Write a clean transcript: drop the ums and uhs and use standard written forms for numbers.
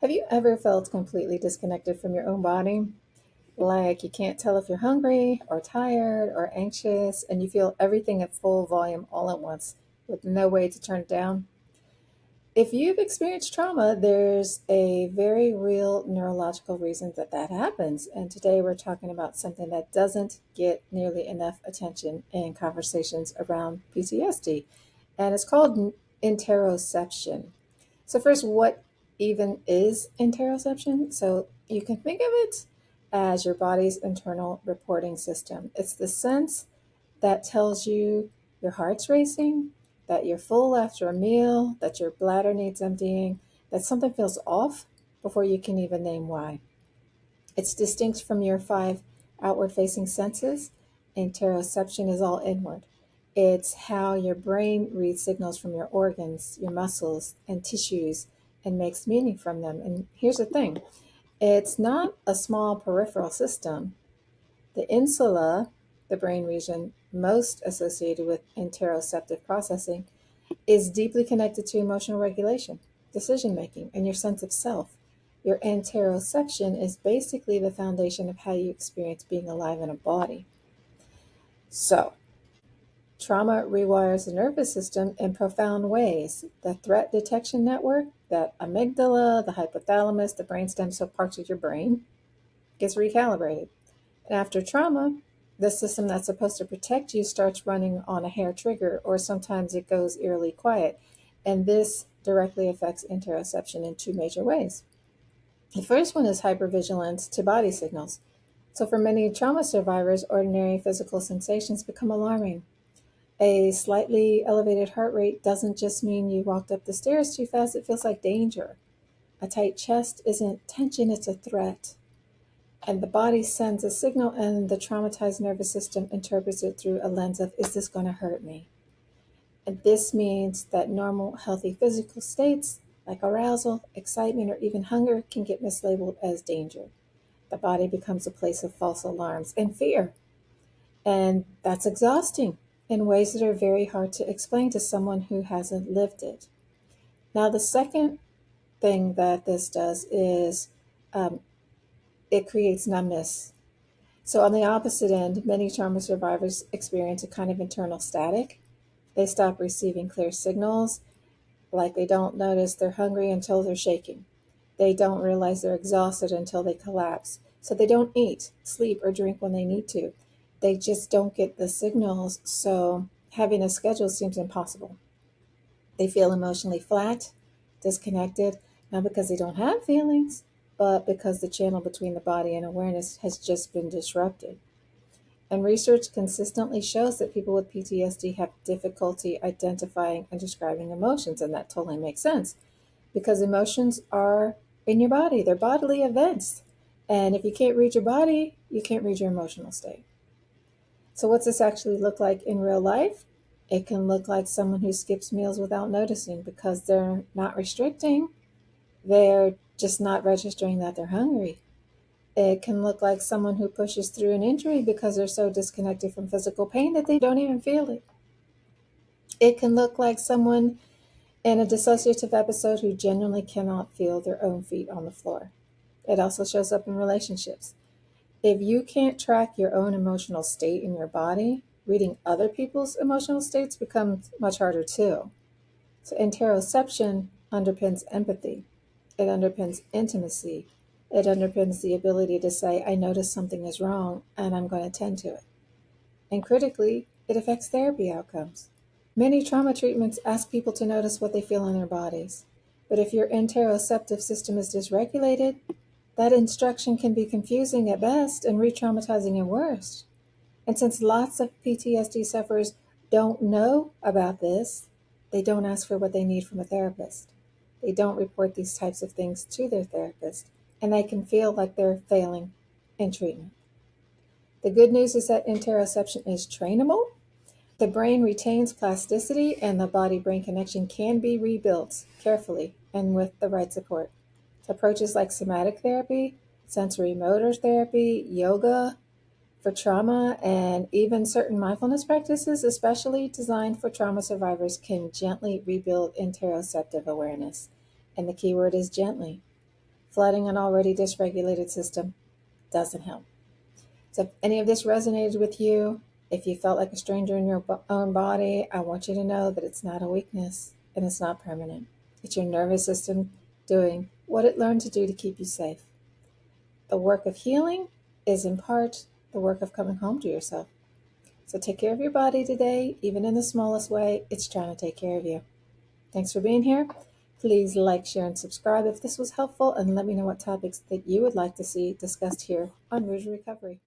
Have you ever felt completely disconnected from your own body? Like you can't tell if you're hungry or tired or anxious, and you feel everything at full volume all at once with no way to turn it down? If you've experienced trauma, there's a very real neurological reason that that happens. And today we're talking about something that doesn't get nearly enough attention in conversations around PTSD, and it's called interoception. So, first, what even is interoception? So, you can think of it as your body's internal reporting system. It's the sense that tells you your heart's racing, that you're full after a meal, that your bladder needs emptying, that something feels off before you can even name why. It's distinct from your five outward facing senses. Interoception is all inward. It's how your brain reads signals from your organs, your muscles, and tissues and makes meaning from them. And here's the thing, it's not a small peripheral system. The insula, the brain region most associated with interoceptive processing, is deeply connected to emotional regulation, decision making, and your sense of self. Your interoception is basically the foundation of how you experience being alive in a body. So, trauma rewires the nervous system in profound ways. The threat detection network, that amygdala, the hypothalamus, the brainstem, so parts of your brain, gets recalibrated. And after trauma, the system that's supposed to protect you starts running on a hair trigger, or sometimes it goes eerily quiet. And this directly affects interoception in two major ways. The first one is hypervigilance to body signals. So, for many trauma survivors, ordinary physical sensations become alarming. A slightly elevated heart rate doesn't just mean you walked up the stairs too fast, it feels like danger. A tight chest isn't tension, it's a threat. And the body sends a signal, and the traumatized nervous system interprets it through a lens of, is this going to hurt me? And this means that normal, healthy physical states like arousal, excitement, or even hunger can get mislabeled as danger. The body becomes a place of false alarms and fear. And that's exhausting in ways that are very hard to explain to someone who hasn't lived it. Now, the second thing that this does is um, it creates numbness. So, on the opposite end, many trauma survivors experience a kind of internal static. They stop receiving clear signals, like they don't notice they're hungry until they're shaking. They don't realize they're exhausted until they collapse. So, they don't eat, sleep, or drink when they need to. They just don't get the signals, so having a schedule seems impossible. They feel emotionally flat, disconnected, not because they don't have feelings, but because the channel between the body and awareness has just been disrupted. And research consistently shows that people with PTSD have difficulty identifying and describing emotions, and that totally makes sense because emotions are in your body, they're bodily events. And if you can't read your body, you can't read your emotional state. So, what's this actually look like in real life? It can look like someone who skips meals without noticing because they're not restricting, they're just not registering that they're hungry. It can look like someone who pushes through an injury because they're so disconnected from physical pain that they don't even feel it. It can look like someone in a dissociative episode who genuinely cannot feel their own feet on the floor. It also shows up in relationships. If you can't track your own emotional state in your body, reading other people's emotional states becomes much harder too. So, interoception underpins empathy, it underpins intimacy, it underpins the ability to say, I notice something is wrong and I'm going to tend to it. And critically, it affects therapy outcomes. Many trauma treatments ask people to notice what they feel in their bodies. But if your interoceptive system is dysregulated, that instruction can be confusing at best and re traumatizing at worst. And since lots of PTSD sufferers don't know about this, they don't ask for what they need from a therapist. They don't report these types of things to their therapist, and they can feel like they're failing in treatment. The good news is that interoception is trainable. The brain retains plasticity, and the body brain connection can be rebuilt carefully and with the right support. Approaches like somatic therapy, sensory motor therapy, yoga for trauma, and even certain mindfulness practices, especially designed for trauma survivors, can gently rebuild interoceptive awareness. And the key word is gently. Flooding an already dysregulated system doesn't help. So if any of this resonated with you, if you felt like a stranger in your own body, I want you to know that it's not a weakness and it's not permanent. It's your nervous system doing what it learned to do to keep you safe. The work of healing is in part the work of coming home to yourself. So take care of your body today, even in the smallest way. It's trying to take care of you. Thanks for being here. Please like, share, and subscribe if this was helpful, and let me know what topics that you would like to see discussed here on Rouge Recovery.